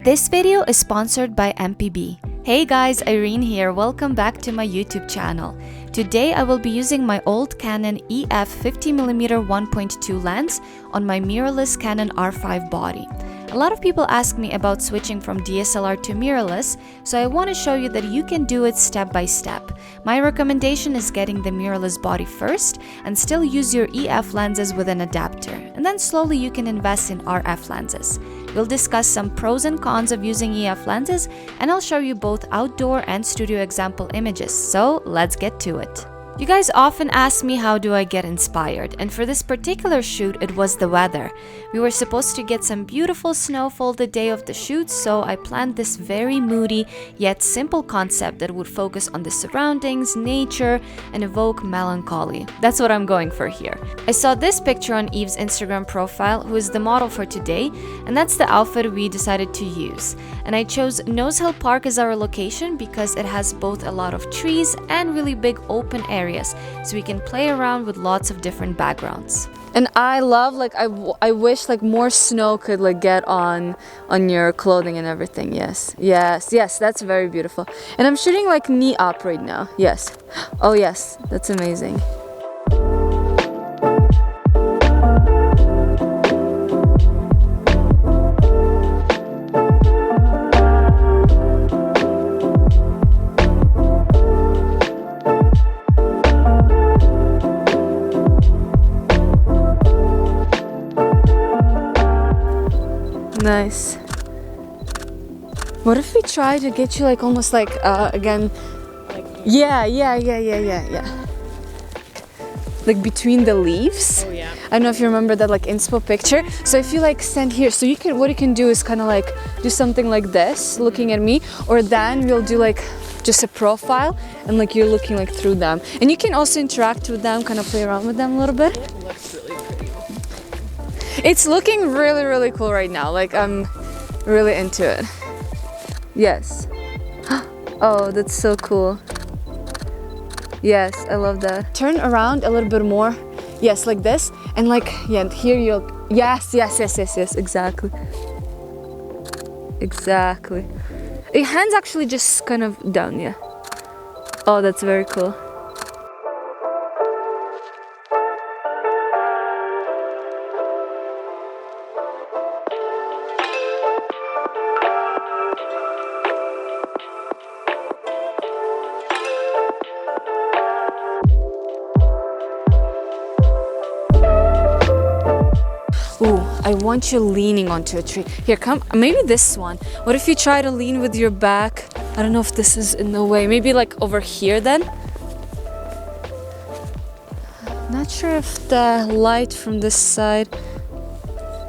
This video is sponsored by MPB. Hey guys, Irene here. Welcome back to my YouTube channel. Today I will be using my old Canon EF 50mm 1.2 lens on my mirrorless Canon R5 body. A lot of people ask me about switching from DSLR to mirrorless, so I want to show you that you can do it step by step. My recommendation is getting the mirrorless body first and still use your EF lenses with an adapter, and then slowly you can invest in RF lenses. We'll discuss some pros and cons of using EF lenses, and I'll show you both outdoor and studio example images, so let's get to it. You guys often ask me how do I get inspired, and for this particular shoot it was the weather. We were supposed to get some beautiful snowfall the day of the shoot, so I planned this very moody yet simple concept that would focus on the surroundings, nature, and evoke melancholy. That's what I'm going for here. I saw this picture on Eve's Instagram profile, who is the model for today, and that's the outfit we decided to use. And I chose Nose Hill Park as our location because it has both a lot of trees and really big open areas, so we can play around with lots of different backgrounds. And I love, I wish more snow could get on your clothing and everything. Yes, that's very beautiful. And I'm shooting knee up right now. Yes. Oh yes, that's amazing. Nice. What if we try to get you almost again? Yeah. Like between the leaves. Oh yeah. I don't know if you remember that inspo picture. So if you stand here, so what you can do is kind of do something like this, looking at me, or then we'll do just a profile and you're looking through them. And you can also interact with them, kind of play around with them a little bit. It looks really pretty. It's looking really, really cool right now. I'm really into it. Yes. Oh, that's so cool. Yes, I love that. Turn around a little bit more. Yes, like this. And yeah, here you'll... Yes, exactly. Exactly. Your hands actually just kind of down, yeah. Oh, that's very cool. Ooh, I want you leaning onto a tree. Here, come, maybe this one. What if you try to lean with your back? I don't know if this is in the way. Maybe over here then? Not sure if the light from this side...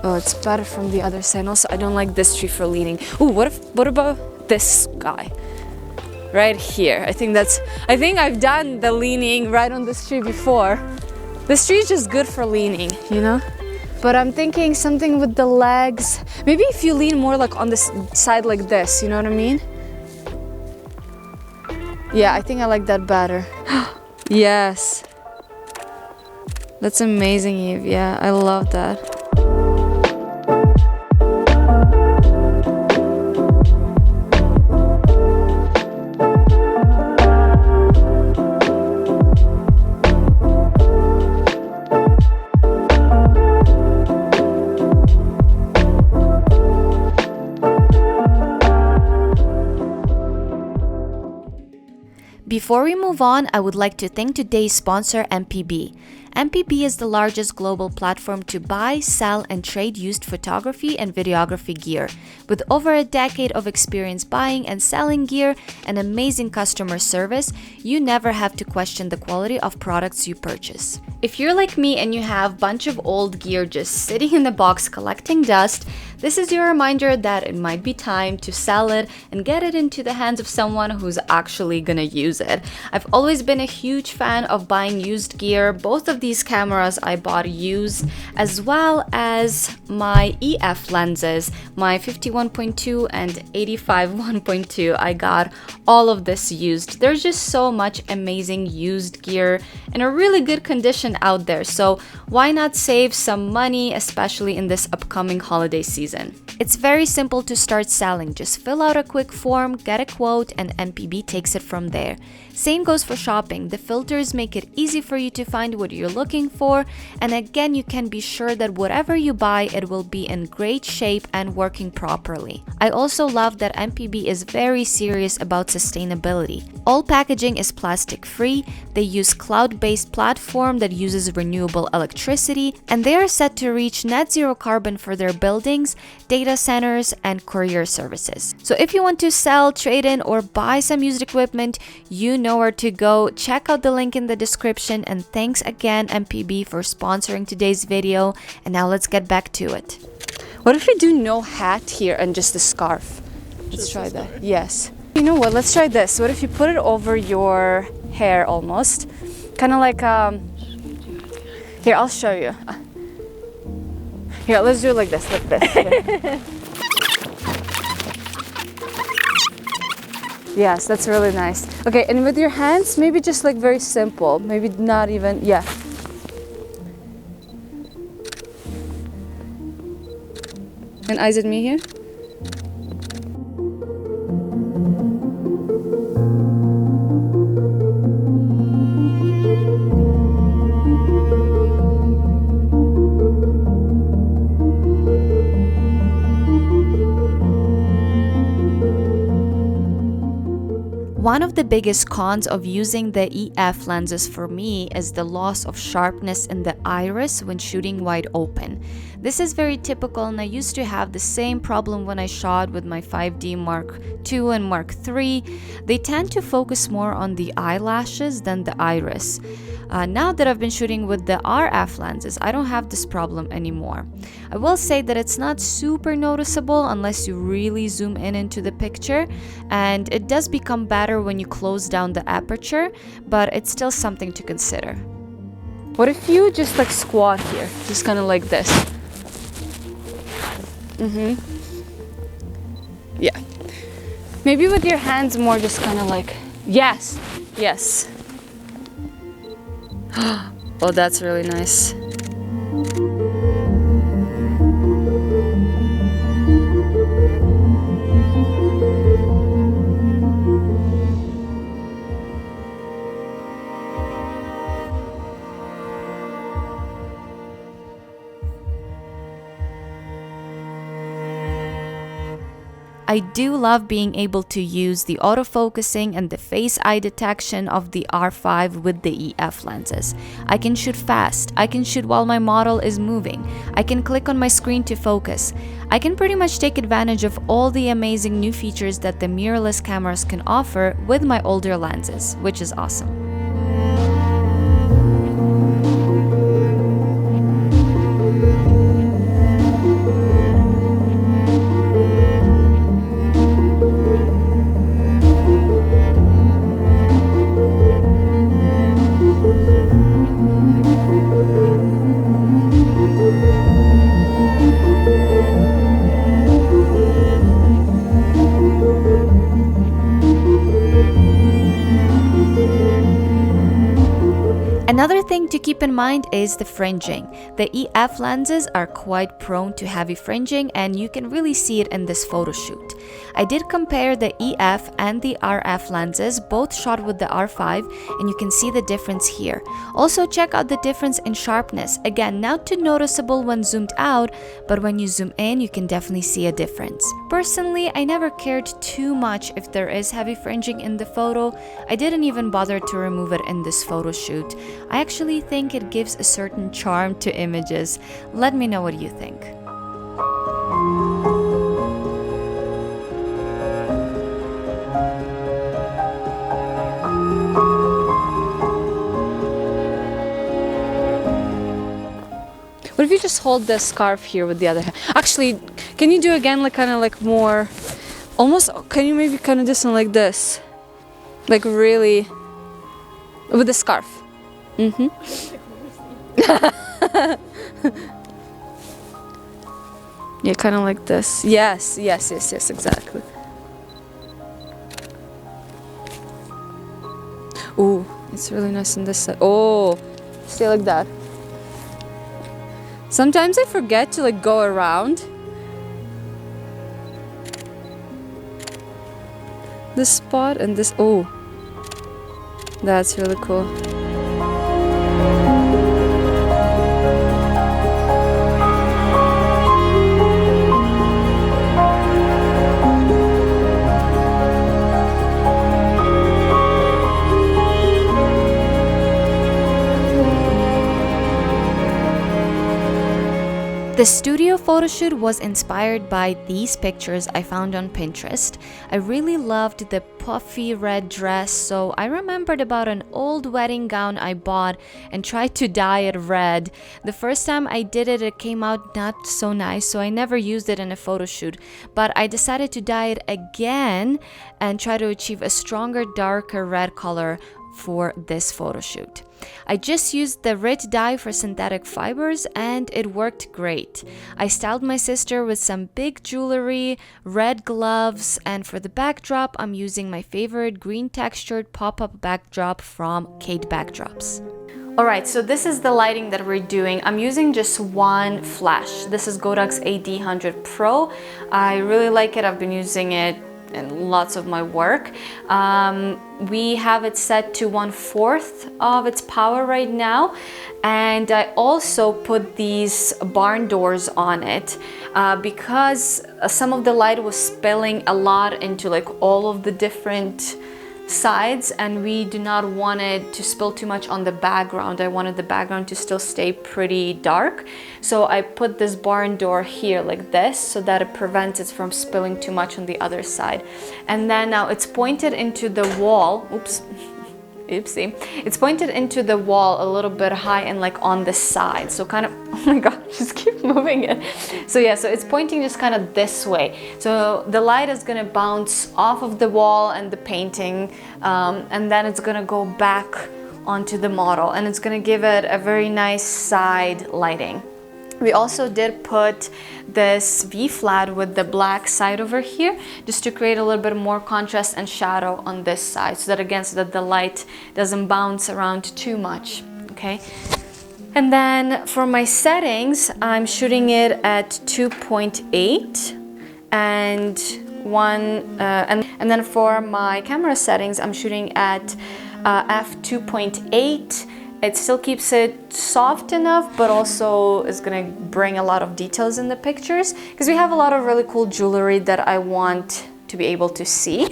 Oh, it's better from the other side. Also, I don't like this tree for leaning. Ooh, what about this guy? Right here. I think I've done the leaning right on this tree before. This tree is just good for leaning, you know? But I'm thinking something with the legs. Maybe if you lean more on this side like this, you know what I mean? Yeah, I think I like that better. Yes. That's amazing, Eve. Yeah, I love that. Before we move on, I would like to thank today's sponsor, MPB. MPB is the largest global platform to buy, sell, and trade used photography and videography gear. With over a decade of experience buying and selling gear and amazing customer service, you never have to question the quality of products you purchase. If you're like me and you have a bunch of old gear just sitting in the box collecting dust, this is your reminder that it might be time to sell it and get it into the hands of someone who's actually gonna use it. I've always been a huge fan of buying used gear. Both of these cameras I bought used, as well as my EF lenses, my 51.2 and 85 1.2. I got all of this used. There's just so much amazing used gear in a really good condition out there, so why not save some money, especially in this upcoming holiday season? reason. It's very simple to start selling. Just fill out a quick form, get a quote, and MPB takes it from there. Same goes for shopping. The filters make it easy for you to find what you're looking for, and again, you can be sure that whatever you buy, it will be in great shape and working properly. I also love that MPB is very serious about sustainability. All packaging is plastic free, they use cloud-based platform that uses renewable electricity, and they are set to reach net zero carbon for their buildings, data centers, and courier services. So if you want to sell, trade in, or buy some used equipment, you know where to go. Check out the link in the description, and thanks again MPB for sponsoring today's video. And now let's get back to it. What if we do no hat here and just a scarf? Let's try that. Yes. You know what? Let's try this. What if you put it over your hair almost? Kind of like, here, I'll show you. Here, let's do it like this, Here. Yes, that's really nice. Okay, and with your hands, maybe just like very simple. Maybe not even, yeah. And eyes at me here. One of the biggest cons of using the EF lenses for me is the loss of sharpness in the iris when shooting wide open. This is very typical, and I used to have the same problem when I shot with my 5D Mark II and Mark III. They tend to focus more on the eyelashes than the iris. Now that I've been shooting with the RF lenses, I don't have this problem anymore. I will say that it's not super noticeable unless you really zoom in into the picture, and it does become better when you close down the aperture, but it's still something to consider. What if you just like squat here, just kind of like this? Yeah. Maybe with your hands more just kind of like, yes, yes. Oh, that's really nice. I do love being able to use the autofocusing and the face eye detection of the R5 with the EF lenses. I can shoot fast, I can shoot while my model is moving, I can click on my screen to focus. I can pretty much take advantage of all the amazing new features that the mirrorless cameras can offer with my older lenses, which is awesome. Another thing to keep in mind is the fringing. The EF lenses are quite prone to heavy fringing, and you can really see it in this photo shoot. I did compare the EF and the RF lenses, both shot with the R5, and you can see the difference here. Also check out the difference in sharpness. Again, not too noticeable when zoomed out, but when you zoom in, you can definitely see a difference. Personally, I never cared too much if there is heavy fringing in the photo. I didn't even bother to remove it in this photo shoot. I actually think it gives a certain charm to images. Let me know what you think. What if you just hold the scarf here with the other hand? Actually, can you do again, like kind of like more, almost, can you maybe kind of do something like this? Like really, with the scarf. Yeah, kind of like this. Yes, yes, yes, yes, exactly. Ooh, it's really nice on this side. Oh, stay like that. Sometimes I forget to like go around this spot and this. Oh, that's really cool. The studio photo shoot was inspired by these pictures I found on Pinterest. I really loved the puffy red dress, so I remembered about an old wedding gown I bought and tried to dye it red. The first time I did it, it came out not so nice, so I never used it in a photo shoot. But I decided to dye it again and try to achieve a stronger, darker red color for this photo shoot. I just used the Rit dye for synthetic fibers and it worked great. I styled my sister with some big jewelry, red gloves, and for the backdrop I'm using my favorite green textured pop-up backdrop from Kate Backdrops. Alright, so this is the lighting that we're doing. I'm using just one flash. This is Godak's AD100 Pro. I really like it. I've been using it in lots of my work. We have it set to 1/4 of its power right now, and I also put these barn doors on it because some of the light was spilling a lot into like all of the different sides, and we do not want it to spill too much on the background. I wanted the background to still stay pretty dark, so I put this barn door here like this so that it prevents it from spilling too much on the other side. And then now it's pointed into the wall. Oops. Oopsie. It's pointed into the wall a little bit high and like on the side, so kind of, oh my god, just keep moving it. So yeah, so it's pointing just kind of this way, so the light is gonna bounce off of the wall and the painting, and then it's gonna go back onto the model, and it's gonna give it a very nice side lighting. We also did put this V-flat with the black side over here just to create a little bit more contrast and shadow on this side, so that again, so that the light doesn't bounce around too much, okay? And then for my settings, I'm shooting it at 2.8 and and then for my camera settings, I'm shooting at f2.8. It still keeps it soft enough, but also is gonna bring a lot of details in the pictures because we have a lot of really cool jewelry that I want to be able to see.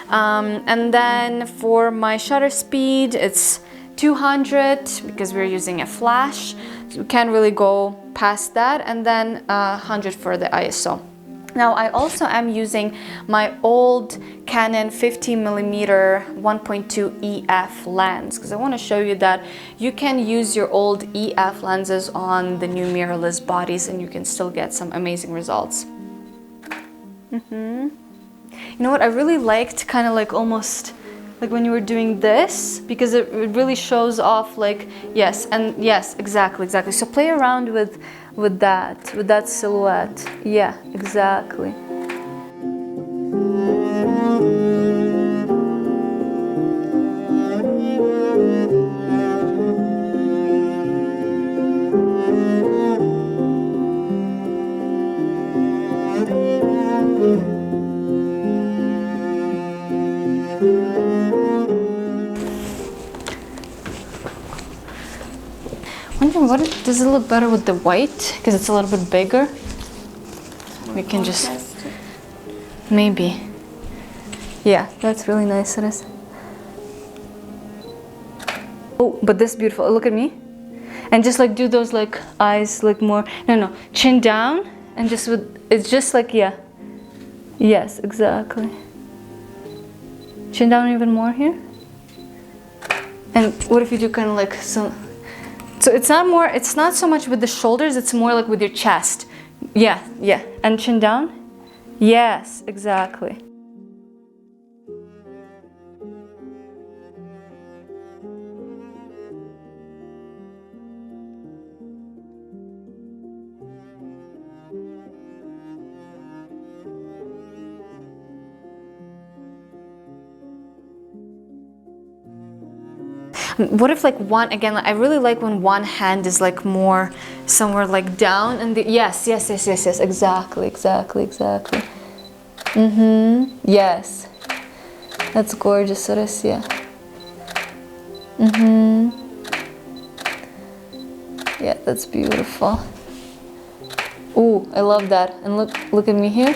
And then for my shutter speed, it's 200 because we're using a flash, so we can't really go past that, and then 100 for the ISO. Now I also am using my old Canon 50mm 1.2 EF lens because I want to show you that you can use your old EF lenses on the new mirrorless bodies and you can still get some amazing results. You know what, I really liked kind of like almost like when you were doing this, because it really shows off like, yes, and yes, exactly. So play around with that silhouette. Yeah, exactly. Wondering what does it look better with the white because it's a little bit bigger. We can just maybe. Yeah, that's really nice. It is. Oh, but this is beautiful. Look at me, and just like do those like eyes like more. No, chin down, and just with it's just like yeah. Yes, exactly. Chin down even more here. And what if you do kind of like some. So it's not so much with the shoulders, it's more like with your chest. Yeah, and chin down. Yes, exactly. What if like one, again, I really like when one hand is like more somewhere like down and the, yes, exactly. Yes. That's gorgeous, Arasya. Yeah, that's beautiful. Ooh, I love that. And look at me here.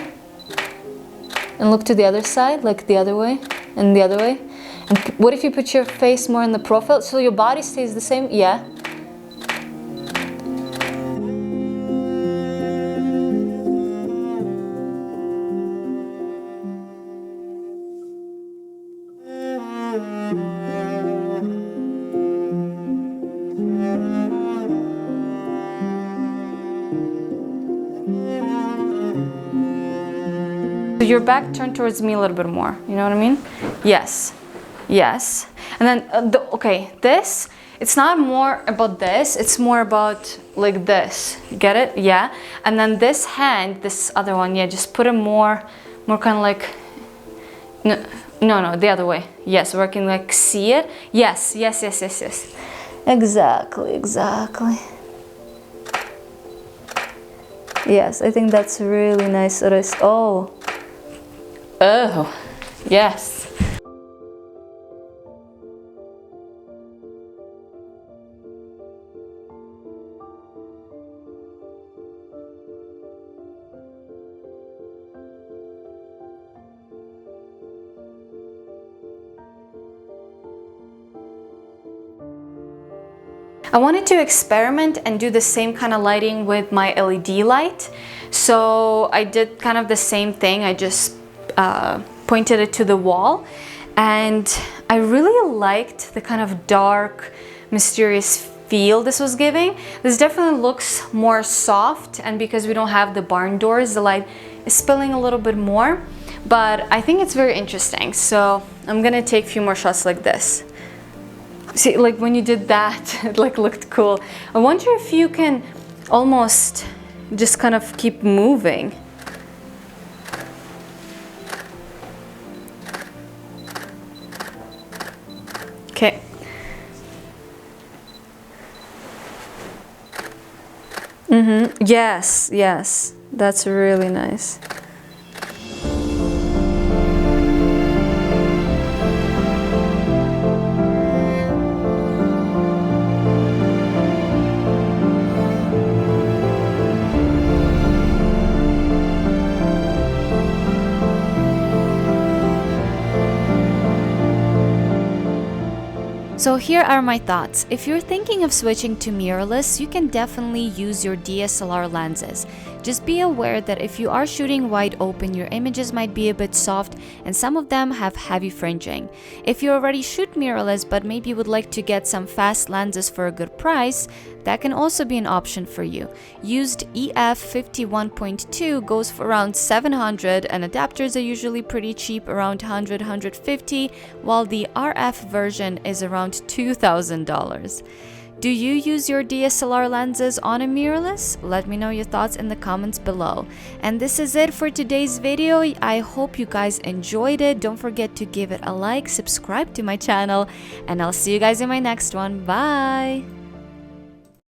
And look to the other side, like the other way, and the other way. And what if you put your face more in the profile so your body stays the same? Yeah. Your back turned towards me a little bit more, you know what I mean? Yes, yes. And then, okay, this, it's not more about this, it's more about like this, you get it? Yeah. And then this hand, this other one, yeah, just put it more kind of like, no, the other way. Yes, where I can like see it. Yes. Exactly. Yes, I think that's really nice. Oh, yes. I wanted to experiment and do the same kind of lighting with my LED light. So I did kind of the same thing. I just pointed it to the wall, and I really liked the kind of dark, mysterious feel this was giving. This definitely looks more soft, and because we don't have the barn doors, the light is spilling a little bit more, but I think it's very interesting. So I'm gonna take a few more shots like this. See, like when you did that, it like looked cool. I wonder if you can almost just kind of keep moving. Okay. Yes, that's really nice. So here are my thoughts. If you're thinking of switching to mirrorless, you can definitely use your DSLR lenses. Just be aware that if you are shooting wide open, your images might be a bit soft and some of them have heavy fringing. If you already shoot mirrorless but maybe would like to get some fast lenses for a good price, that can also be an option for you. Used EF 51.2 goes for around $700 and adapters are usually pretty cheap, around $100–150, while the RF version is around $2,000. Do you use your DSLR lenses on a mirrorless? Let me know your thoughts in the comments below. And this is it for today's video. I hope you guys enjoyed it. Don't forget to give it a like, subscribe to my channel, and I'll see you guys in my next one. Bye!